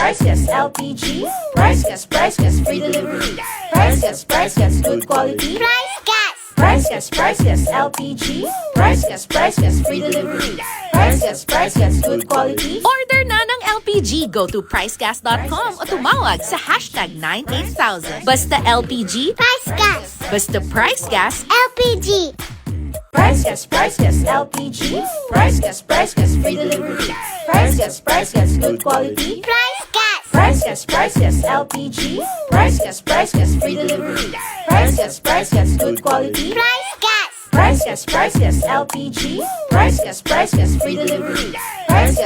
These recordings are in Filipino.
price guess, LPG. Price guess, free delivery. Price guess, good quality. Price guess, LPG. Price guess, free delivery. Price guess, good quality. Order na ng LPG. Go to pricegas.com o tumawag sa hashtag 98000. Basta LPG, Price gas. basta price gas, LPG. Price guess, LPG. Price guess, free delivery. Price guess, good quality. Price gas. Price guess, LPG. Price guess, free delivery. Price guess, good quality. Price gas. Price guess, LPG. Price guess, free delivery. Price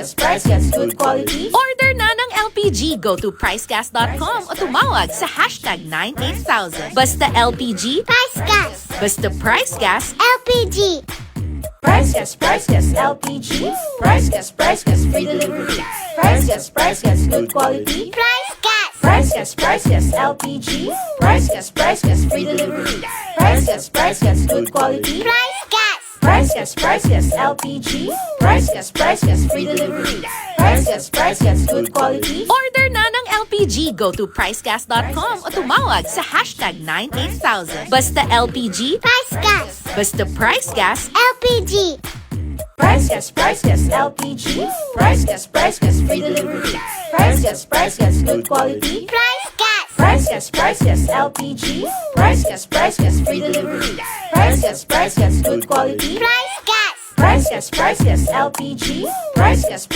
guess, good quality. order na ng LPG. Go to pricegas.com o tumawag sa hashtag 98000. Basta LPG, Price gas. basta price gas, LPG. Price guess, LPG. Price guess, free delivery. Price guess, good quality. Price gas. Price guess, LPG. Price guess, free delivery. Price guess, good quality. Price gas. Price guess, LPG. Price guess, free delivery. Price guess, good quality. order na ng LPG. Go to pricegas.com o tumawag sa hashtag 98000. Basta LPG, Price gas. basta price gas, LPG. Price guess, LPG. Price guess, free delivery. Price guess, good quality. Price gas. Price guess, LPG. Price guess, free delivery. Price guess, good quality. Price gas. Price guess, LPG. Price guess,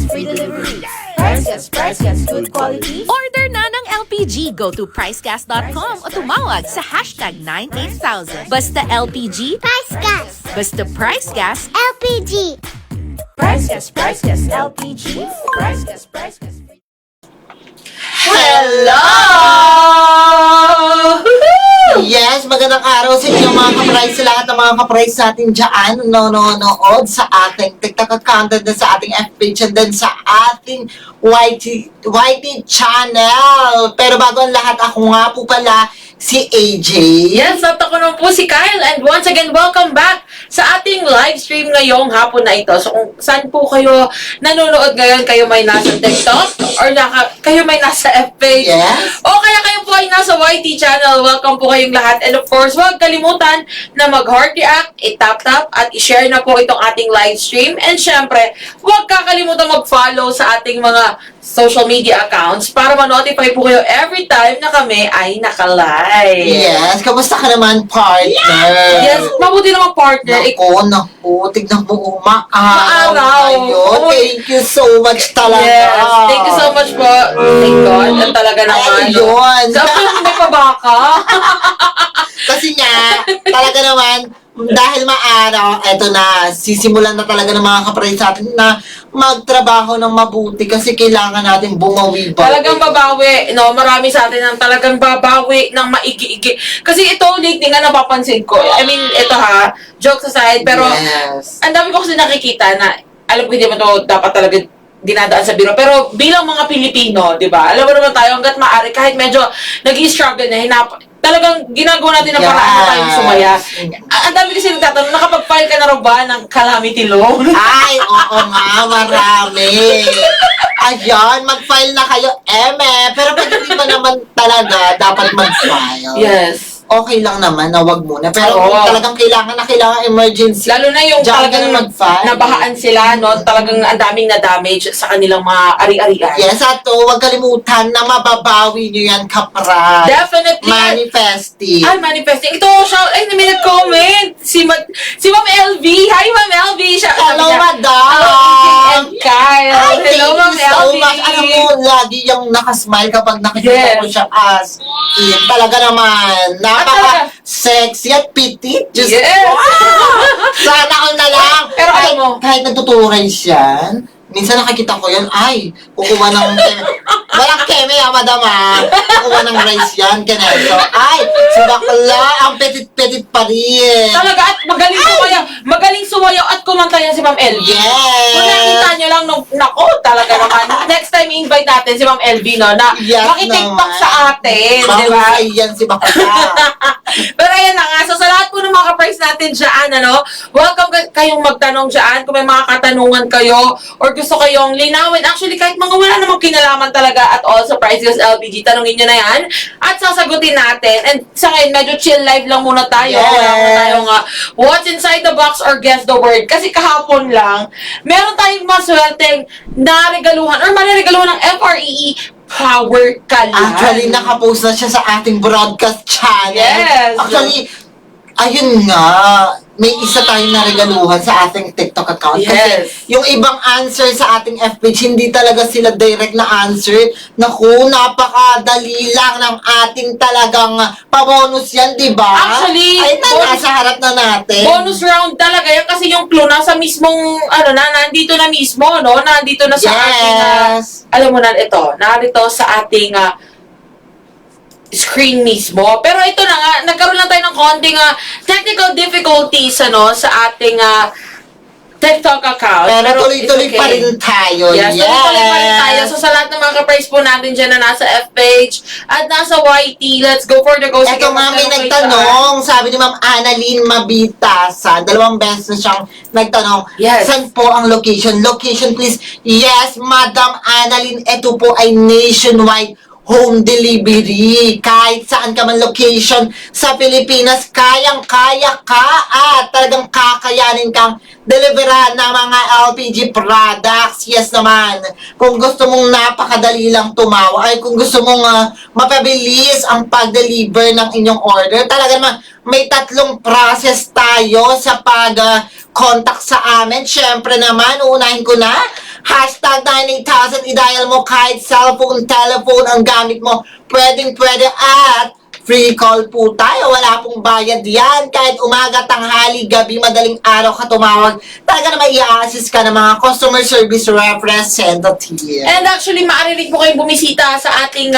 free delivery. Price guess, good quality. order na ng LPG. Go to pricegas.com o tumawag sa hashtag 98000. Basta LPG, Price gas. basta price gas, LPG. Price guess, LPG. Price guess, free. Hello! Yes, magandang araw sa inyo mga ka-price, sa lahat ng mga ka-price natin dyan nanonood sa ating TikTok account and then sa ating FB page and then sa ating YT channel. Pero bago ang lahat, ako nga po pala si AJ. Yes, at ako naman po si Kyle and once again, welcome back sa ating live stream ngayong hapon na ito. So kung saan po kayo nanonood ngayon, kayo may nasa TikTok or kayo may nasa FB page Yes. o kaya kayo po ay nasa YT channel, welcome po kayong lahat. And of course, huwag kalimutan na mag-heart react, i-tap-tap at i-share na po itong ating live stream. And syempre, huwag kakalimutan mag-follow sa ating mga social media accounts para ma-notify po kayo every time na kami ay naka-live. Yes, kamusta ka naman, partner? Yes, mabuti naman partner. Naku, tignan mo, Maaraw. maaraw kayo. Oh, Thank you so much talaga. Yes, thank you so much po. Thank God. At talaga naman. Ayun. Sabi ko may pabaka. Kasi nga, talaga naman, dahil maaraw, eto na, sisimulan na talaga ng mga kapatid sa atin na magtrabaho ng mabuti kasi kailangan natin bumawi ba. Talagang babawi. No, marami sa atin ang talagang babawi ng maigi-igi. Kasi ito, lately nga napapansin ko. I mean, ito ha, jokes aside, pero Yes. ang dami ko kasi nakikita na, alam ko hindi mo to dapat talaga dinadaan sa biro. Pero bilang mga Pilipino, di ba? Alam mo naman tayo, hanggat maaari, kahit medyo nag-i-struggle na, talagang ginagawa natin ng paraan na tayong sumaya. Ang dami kasi nagtatanong, nakapag-file ka na rin ba ng calamity loan? Ay, oo nga, marami. Ayan, mag-file na kayo, eme. Pero pag hindi pa naman talaga, dapat mag-file. Yes. Okay lang naman na wag muna. Pero Oo. kung talagang kailangan emergency, Lalo na yung diyan ka talagang na mag-file. nabahaan sila, no? Talagang ang daming na-damage sa kanilang mga ari-arian. Yes, at huwag kalimutan na mababawi nyo yan, kapra. Definitely. Manifesting. Ay, manifesting. Ito, shout, ay, may nag-comment. Si Ma'am LV. Hi, Ma'am LV. Siya, Hello, madam. Hello, and Kyle. Ay, Hello, Ma'am thank you so LV. much. Alam mo, lagi yung nakasmile kapag nakikita Yes. ko siya as in. Talaga naman, napaka-sexy at petite. Just, Yes. wow! Sana all na lang. Pero alam mo, kahit nagtuturay siya, minsan nakikita ko yan, ay, kukuha ng walang keme, madam, kukuha ng rice yan, kaneso. Ay, si bakla, ang petit-petit pa rin. talaga, at magaling sumayaw at kumanta yan si Ma'am LV. Yes. Kung nakita nyo lang, nako, talaga naman. Next time, invite natin si Ma'am LV, no, na Yes makitiktok naman. sa atin, di ba? Mahusay yan si bakla. Pero ayan na nga, so sa lahat po ng mga ka-price natin dyan, welcome kayong magtanong dyan kung may mga katanungan kayo or gusto kayong linawin. Actually, kahit mga wala namang kinalaman talaga at also Price Gas LPG. Tanungin nyo na yan at sasagutin natin. And sa ngayon, medyo chill live lang muna tayo. Yes. Wala muna tayong what's inside the box or guess the word. Kasi kahapon lang, meron tayong maswerteng naregaluhan or mariregaluhan ng FREE Power Kalan. Actually, nakapost na siya sa ating broadcast channel. Yes. Actually, ayun nga, may isa tayong naregaluhan sa ating TikTok account. Yes. Kasi yung ibang answer sa ating FB, hindi talaga sila direct na answer. Naku, napakadali lang ng ating talagang pabonus yan, di ba? Actually, ay, nasa harap na natin. bonus round talaga yan kasi yung clue nasa mismong, nandito na mismo, no? Nandito na sa ating, Yes. alam mo na ito, narito sa ating screen mismo. Pero ito na nga, nagkaroon lang tayo ng konting technical difficulties, sa ating TikTok account. Pero tuloy-tuloy it's okay. pa rin tayo. Yes, tuloy-tuloy pa rin tayo. So, sa lahat ng mga ka-price po natin dyan na nasa F-page at nasa YT, let's go for the go. Ito nga, may nagtanong, sabi ni Ma'am Annalyn Mabitasan, 2 beses na siyang nagtanong, Yes. saan po ang location? Location please. Yes, Madam Annalyn, ito po ay nationwide home delivery. Kahit saan ka man location sa Pilipinas, kayang-kaya ka at talagang kakayanin kang deliveran ng mga LPG products. Yes naman. Kung gusto mong napakadali lang tumawa, ay kung gusto mong mapabilis ang pag-deliver ng inyong order, talaga naman may 3 process tayo sa pag-contact sa amin. Siyempre naman, uunahin ko na, hashtag 98,000, i-dial mo kahit cellphone, telephone ang gamit mo. Pwedeng-pwede at free call po tayo. Wala pong bayad yan. Kahit umaga, tanghali, gabi, madaling araw ka tumawag, talaga naman i-assist ka ng mga customer service representative. And actually, maaari rin po kayong bumisita sa ating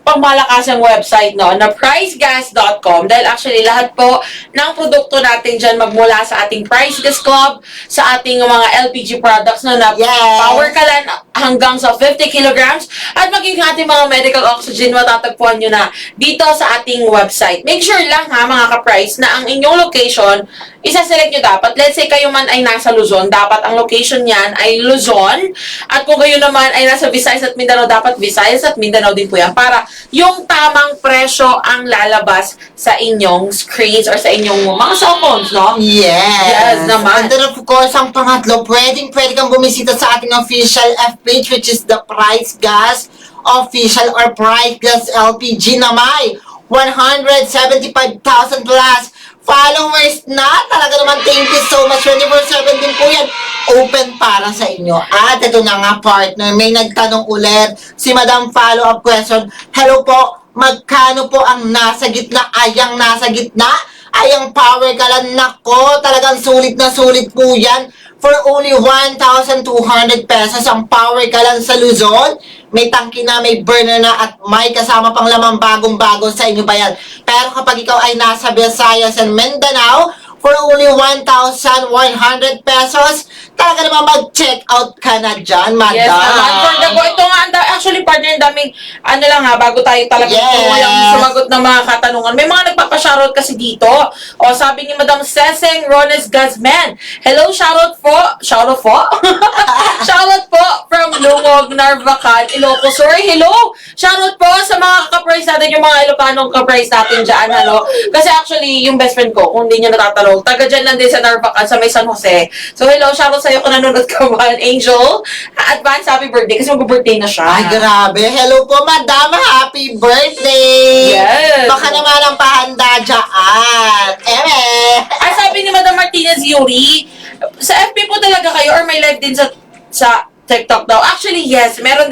pangmalakasang website, na pricegas.com. Dahil actually, lahat po ng produkto natin dyan magmula sa ating Price Gas Club, sa ating mga LPG products na Yes. Power Kalan hanggang sa 50 kilograms, at maging ating mga medical oxygen, matatagpuan nyo na dito sa ating website. Make sure lang mga ka-price na ang inyong location, isa-select nyo dapat. Let's say kayo man ay nasa Luzon, dapat ang location niyan ay Luzon. At kung kayo naman ay nasa Visayas at Mindanao, dapat Visayas at Mindanao din po yan para yung tamang presyo ang lalabas sa inyong screens or sa inyong mga cellphones, no? Yes. Yes naman. And then of course, ang pangatlo, pwede kang bumisita sa ating official F-page, which is the Price Gas Official or Price Gas LPG na may 175,000 plus followers na. Talaga naman, thank you so much. 24/7 din po yan. Open para sa inyo. At ito na nga, partner, may nagtanong ulit. Si Madam follow-up question. Hello po, magkano po ang nasa gitna? Ayang nasa gitna? Ayang Power Kalan. Nako, talagang sulit na sulit po yan. For only 1,200 pesos ang Power Kalan sa Luzon. May tangki na, may burner na, at may kasama pang lamang bagong-bago sa inyo ba yan? Pero kapag ikaw ay nasa Visayas and Mindanao, for only 1,100 pesos, talaga naman mag-check out ka na dyan, madam. Yes, naman. For the go, ito nga, actually, partner, daming, bago tayo talaga Yes. walang sumagot ng mga katanungan. May mga nagpapashoutout kasi dito. O, sabi ni Madam Seseng Rones Guzman, hello, shoutout po. Shoutout po? Shoutout po from Lumog, Narvacan, Ilocos Sur. Hello! Shoutout po sa mga ka-price natin, yung mga Ilocanong ka-price natin dyan, Kasi actually, yung best friend ko, kung hindi nyo natatanong, taga dyan lang din sa Narvacan, sa may San Jose. So, hello, shoutout sa'yo kung nanonood ka man, Angel. Advance happy birthday, kasi mag-birthday na siya. Ay, grabe. Hello po, madam. Happy birthday! Yes. Baka naman ang pahanda dyan. Ay, sabi ni Madam Martinez Yuri, sa FB po talaga kayo or may live din sa TikTok daw. Actually, yes. Meron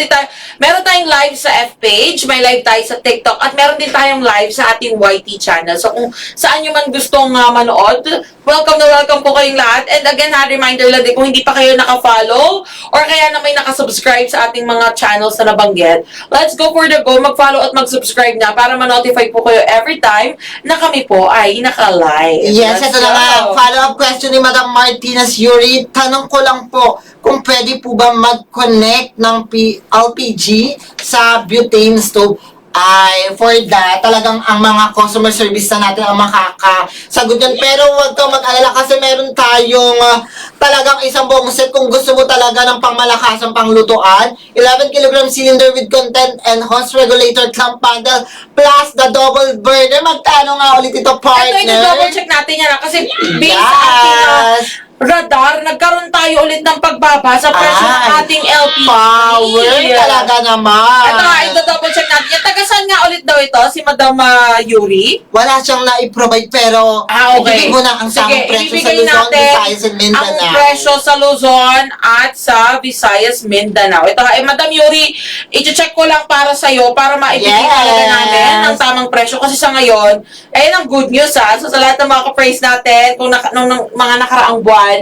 tayong live sa F-page, may live tayo sa TikTok, at meron din tayong live sa ating YT channel. So, kung saan nyo man gustong manood, welcome na welcome po kayong lahat. And again, reminder lang din, kung hindi pa kayo naka-follow or kaya na may naka-subscribe sa ating mga channels na nabanggit, let's go for the go. Mag-follow at mag-subscribe na para ma-notify po kayo every time na kami po ay naka-live. Yes, Let's ito na nga. go. Follow-up question ni Madam Martinez Yuri. Tanong ko lang po, kung pwede po ba mag-connect ng LPG sa butane stove? ay for that, talagang ang mga customer service na natin ang makakasagot yan. Pero huwag kang mag-alala kasi meron tayong talagang isang buong set kung gusto mo talaga ng pangmalakasang panglutuan. 11 kg cylinder with content and hose regulator clamp panel plus the double burner. Magkano nga ulit ito, partner? Ito, double check natin yan kasi based sa ating radar, nagkaroon tayo ulit ng pagbaba sa presyo ng ating LPG. Power talaga naman. Ito nga, double check natin. Yan, taga saan nga ulit daw ito? Si Madam Yuri? Wala siyang na-provide pero Okay. ibigay mo na ang tamang presyo sa ibibigay Luzon, natin Visayas, and Mindanao. ang presyo sa Luzon at sa Visayas, Mindanao. Ito nga, Madam Yuri, i-check ko lang para sa'yo para maibigay talaga namin ang tamang presyo. Kasi sa ngayon, ayun ang good news So sa lahat ng mga ka-praise natin, kung nung mga nakaraang buwan,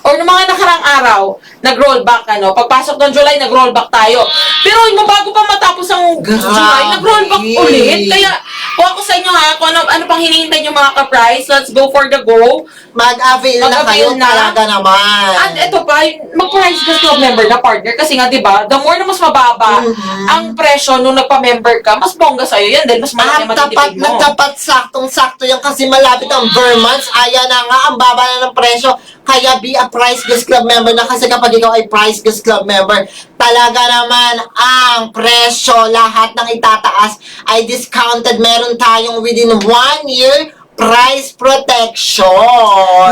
or ng mga nakarang araw, nag-rollback, pagpasok ng July, nag-rollback tayo. Pero bago pa matapos ang July, nag-rollback ulit. Kaya, kung ako sa inyo kung ano pang hinihintay nyo mga ka-price, let's go for the go. Mag-avail na kayo talaga naman. At ito pa, mag-price gas club member na partner. Kasi nga, di ba, the more na mas mababa ang presyo nung nagpa-member ka, mas bongga sa'yo yan. Dahil mas malaki ang matitipid mo. Tapat saktong-sakto yan kasi malapit ang Vermonths. Ayan na nga, ang baba na ng presyo. Kaya be a Price Gas Club member na kasi kapag ikaw ay Price Gas Club member, talaga naman ang presyo, lahat ng itataas ay discounted. Meron tayong within 1 year price protection.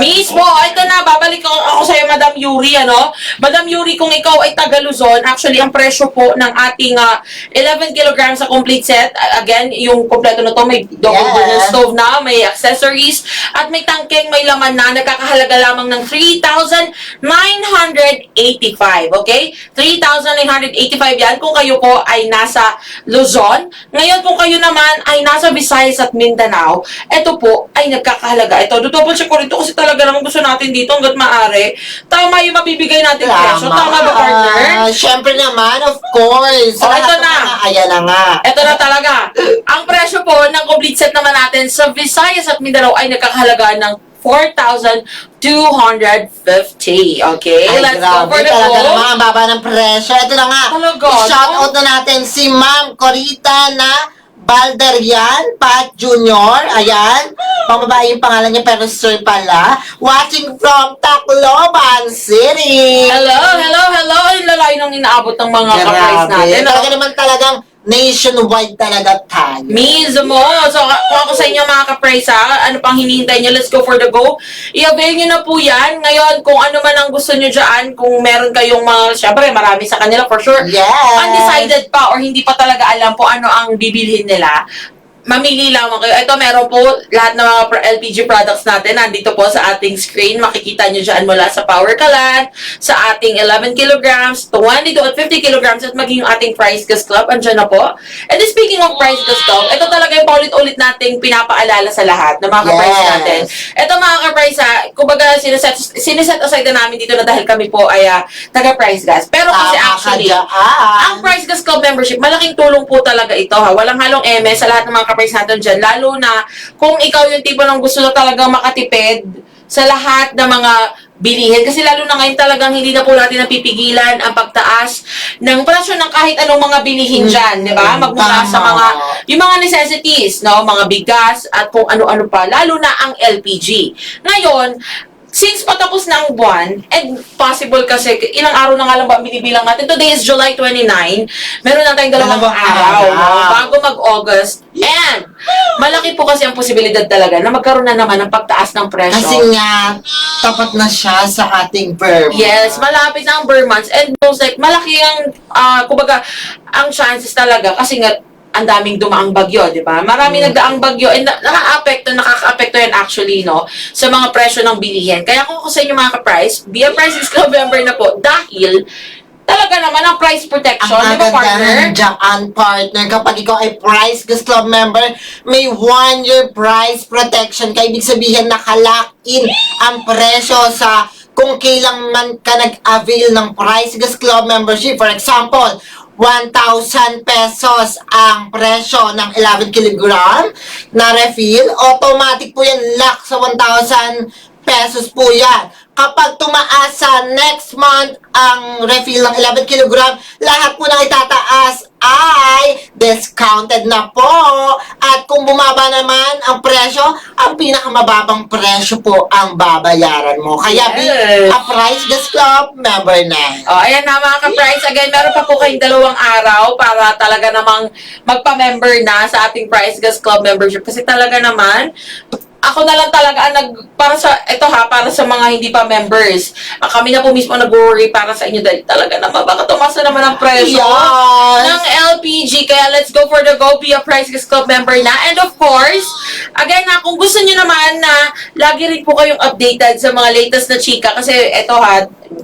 Mismo, ito na, babalik ako sa'yo, Madam Yuri, Madam Yuri, kung ikaw ay taga Luzon, actually, ang presyo po ng ating 11 kilograms sa complete set, again, yung kompleto na to, may double burner stove na, may accessories, at may tangkeng, may laman na, nagkakahalaga lamang ng 3,985, okay? 3,985 yan kung kayo po ay nasa Luzon. Ngayon, kung kayo naman ay nasa Visayas at Mindanao, ito po, ay nagkakahalaga. Ito, double check ko rito kasi talaga naman gusto natin dito hanggat maaari. Tama yung mabibigay natin presyo. Tama ba, partner? Siyempre naman, of course. Ito na. Ayan na nga. Ito na talaga. Ang presyo po ng complete set naman natin sa Visayas at Mindanao ay nagkakahalaga ng 4,250. Okay? Ay, Let's go grabe. for the Talaga go. naman, ang baba ng presyo. Ito na nga. Talaga, I-shoutout na natin si Ma'am Corita na Baldarian Pat Jr. Ayan. Pambabae yung pangalan niya pero sir pala. Watching from Tacloban City. Hello. Yung lalayo nang inaabot ng mga ka-price natin. Talaga naman talagang nationwide talaga tayo. Mismo. So, kung ako sa inyo mga ka-price ano pang hinihintay nyo, let's go for the go. I-avail nyo na po yan. Ngayon, kung ano man ang gusto nyo dyan, kung meron kayong mga, syempre, marami sa kanila for sure. Yes. Undecided pa or hindi pa talaga alam po ano ang bibilhin nila, mamili lamang kayo. Ito, meron po lahat ng mga LPG products natin. Nandito po sa ating screen. Makikita nyo dyan mula sa Power Kalan, sa ating 11 kilograms, 22 at 50 kilograms, at maging yung ating Price Gas Club. Andyan na po. And then, speaking of Price Gas Club, ito talaga yung paulit-ulit nating pinapaalala sa lahat ng mga ka-price natin. Ito mga ka-price kumbaga, siniset aside na namin dito na dahil kami po ay taga-Price Gas. Pero kasi actually, ang Price Gas Club membership, malaking tulong po talaga ito. Walang halong eme sa lahat ng mga ka-price natin dyan. Lalo na kung ikaw yung tipo ng gusto na talagang makatipid sa lahat ng mga bilihin. Kasi lalo na ngayon talagang hindi na po natin napipigilan ang pagtaas ng presyo ng kahit anong mga bilihin dyan. Di ba? Magmula sa yung mga necessities, mga bigas at kung ano-ano pa. Lalo na ang LPG. Ngayon, since patapos na ang buwan, and possible kasi, ilang araw na nga lang ba binibilang natin? Today is July 29. Meron na tayong dalawang araw bago mag-August. And, malaki po kasi ang posibilidad talaga na magkaroon na naman ng pagtaas ng presyo. Kasi nga, tapat na siya sa ating Vermonths. Yes, malapit na ang Vermonths. And most like, malaki ang, kumbaga, ang chances talaga kasi nga, ang daming dumaang bagyo, di ba? Marami nagdaang bagyo and nakaka-apekto yan actually, sa mga presyo ng bilihin. Kaya kung ako sa inyo mga ka-price, be a Price Gas Club member na po dahil talaga naman ang price protection, di ba, partner? Ang partner. Kapag ikaw ay Price Gas Club member, may 1-year price protection. Kaya ibig sabihin, nakalock-in ang presyo sa kung kailan man ka nag-avail ng Price Gas Club membership. For example, 1,000 pesos ang presyo ng 11 kilogram na refill. Automatic po yan, lock sa 1,000 pesos po yan. Kapag tumaas sa next month ang refill ng 11 kilogram, lahat po ng itataas ay discount. discounted na po. At kung bumaba naman ang presyo, ang pinakamababang presyo po ang babayaran mo. Kaya be Yes. a Price Gas Club member na. Ayan na mga ka-price. Again, meron pa po kayong 2 araw para talaga namang magpa-member na sa ating Price Gas Club membership. Kasi talaga naman, ako na lang talaga ang para sa mga hindi pa members. Kami na po mismo nag-worry para sa inyo dahil talaga naman baka tumasa naman ang presyo Yes. ng LPG. Kaya let's go for the go, be a Price Gas Club member na. And of course, again kung gusto nyo naman na lagi rin po kayong updated sa mga latest na chika kasi eto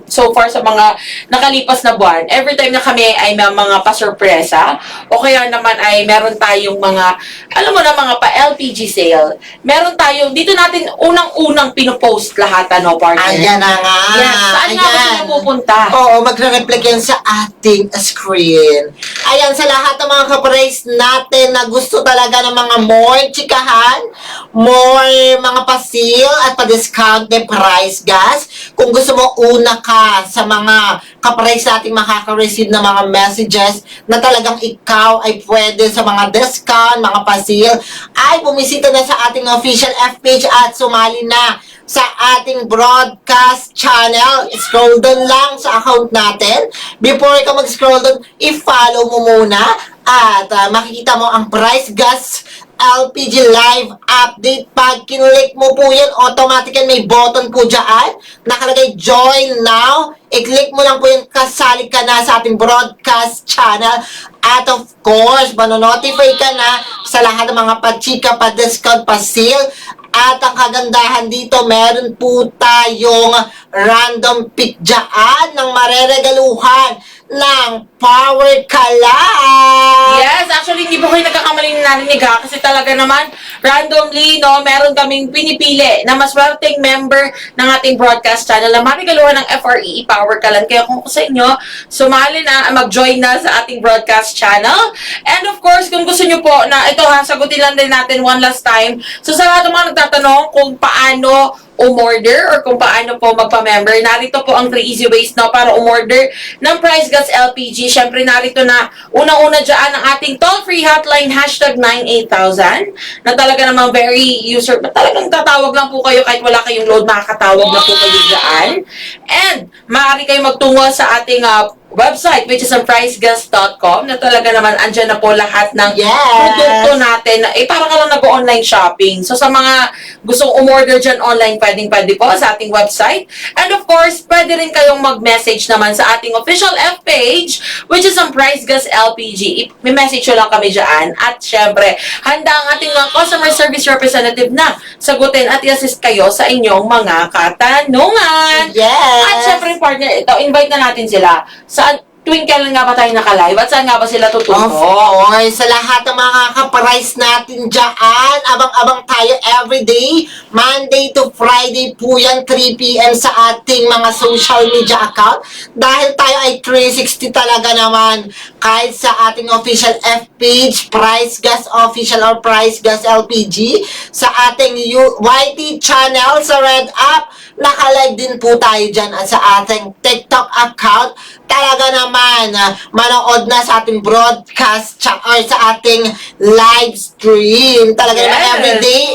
so far sa mga nakalipas na buwan, every time na kami ay may mga pa-sorpresa o kaya naman ay meron tayong mga, alam mo na, mga pa-LPG sale. Meron tayong, dito natin unang-unang pinopost lahat, partner? Ayan na nga. Yes. Saan nga ba sila pupunta? Oo, magre-reflect yan sa ating screen. Ayan, sa lahat ng mga kapraise natin na gusto talaga ng mga more chikahan, more mga pasil at pa-discount ng price gas. Kung gusto mo, una ka sa mga kapraise natin makaka-receive ng mga messages na talagang ikaw ay pwede sa mga discount, mga pasil, ay bumisita na sa ating official FPage at sumali na sa ating broadcast channel. Scroll down lang sa account natin. Before ka mag-scroll down, i-follow mo muna at makikita mo ang Price Gas LPG Live Update. Pag kinlik mo po yan, automatic may button po dyan. Nakalagay Join Now. I-click mo lang po yung kasali ka na sa ating broadcast channel. At of course, manonotify ka na sa lahat ng mga pa-chika, pa-discount, pa-sale. At ang kagandahan dito, meron po tayong random pick dyan ng mareregaluhan ng Power Kalan. Yes, actually, hindi po kayo nagkakamaling narinig kasi talaga naman, randomly, meron kaming pinipili na mas maswerteng member ng ating broadcast channel na marigaluhan ng FREE Power Kalan. Kaya kung sa inyo, sumali na, mag-join na sa ating broadcast channel. And of course, kung gusto nyo po na ito sagutin lang din natin one last time. So sa lahat ng mga nagtatanong kung paano umorder or kung paano po magpa-member, narito po ang 3 easy ways para umorder ng Price Gas LPG. Syempre, narito na unang-una dyan ang ating toll-free hotline #98000 na talaga namang very user, talagang tatawag lang po kayo kahit wala kayong load, makakatawag na po kayo dyan. And maaari kayo magtungo sa ating website, which is ang pricegas.com, na talaga naman andyan na po lahat ng produkto natin. Parang ka lang nag-online shopping. So, sa mga gustong umorder dyan online, pwede po sa ating website. And of course, pwede rin kayong mag-message naman sa ating official F-page, which is ang Price Gas LPG. May message lang kami dyan. At syempre, handa ang ating mga customer service representative na sagutin at i-assist kayo sa inyong mga katanungan. Yes! At syempre, partner, ito, invite na natin sila sa tuwing kailan nga ba tayo naka-live at saan nga ba sila tututo? Of course, sa lahat ng mga ka-price natin dyan, abang-abang tayo everyday, Monday to Friday po yan, 3 p.m. sa ating mga social media account. Dahil tayo ay 360 talaga naman, kahit sa ating official F-page, Price Gas Official or Price Gas LPG, sa ating YT channel, sa Red App, naka-live din po tayo dyan at sa ating TikTok account. Talaga naman, manood na sa ating broadcast or sa ating live stream. Talaga naman everyday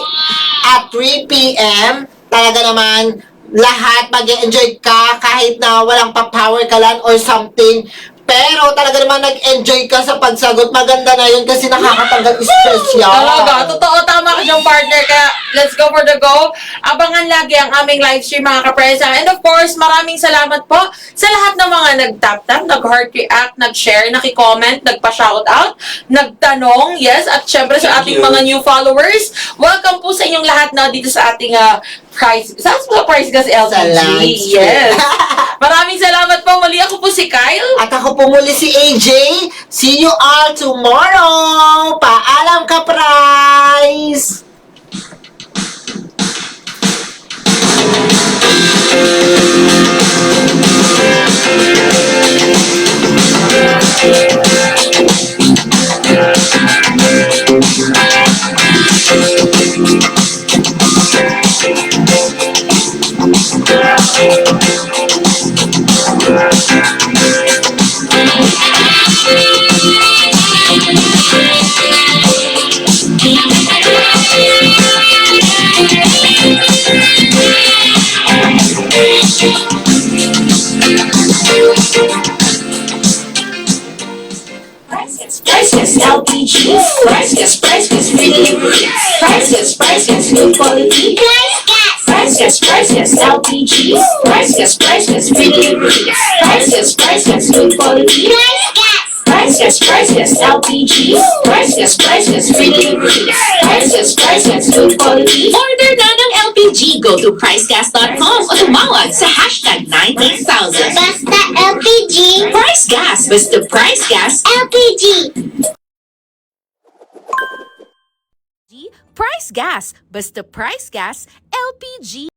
at 3 p.m. Talaga naman lahat mag-enjoy ka kahit na walang pa-power kalan or something. Pero talaga naman nag-enjoy ka sa pagsagot. Maganda na yun kasi nakakatanggal stress yan. Talaga, totoo, tama ka dyan, partner. Kaya, let's go for the go. Abangan lagi ang aming live stream, mga kapresa. And of course, maraming salamat po sa lahat ng mga nag-tap-tap, nag-heart react, nag-share, naki-comment, nagpa-shoutout, nagtanong, yes, at syempre sa ating mga new followers. Welcome po sa inyong lahat na dito sa ating Price Gas LPG. Yes. Maraming salamat po. Muli ako po si Kyle. At ako po muli si AJ. See you all tomorrow. Paalam ka, Price! Price LPG. Price gas, free delivery. Price gas, good quality. Price Gas. Price gas, LPG. Price gas, free delivery. Price gas, good quality. Price Gas. Price gas, LPG. Price gas, free delivery. Price gas, good quality. Order na ng LPG. Go to pricegas.com o tumawag sa hashtag 98000. Basta LPG. Price Gas. Basta Price Gas. LPG. Price Gas. Basta Price Gas. LPG.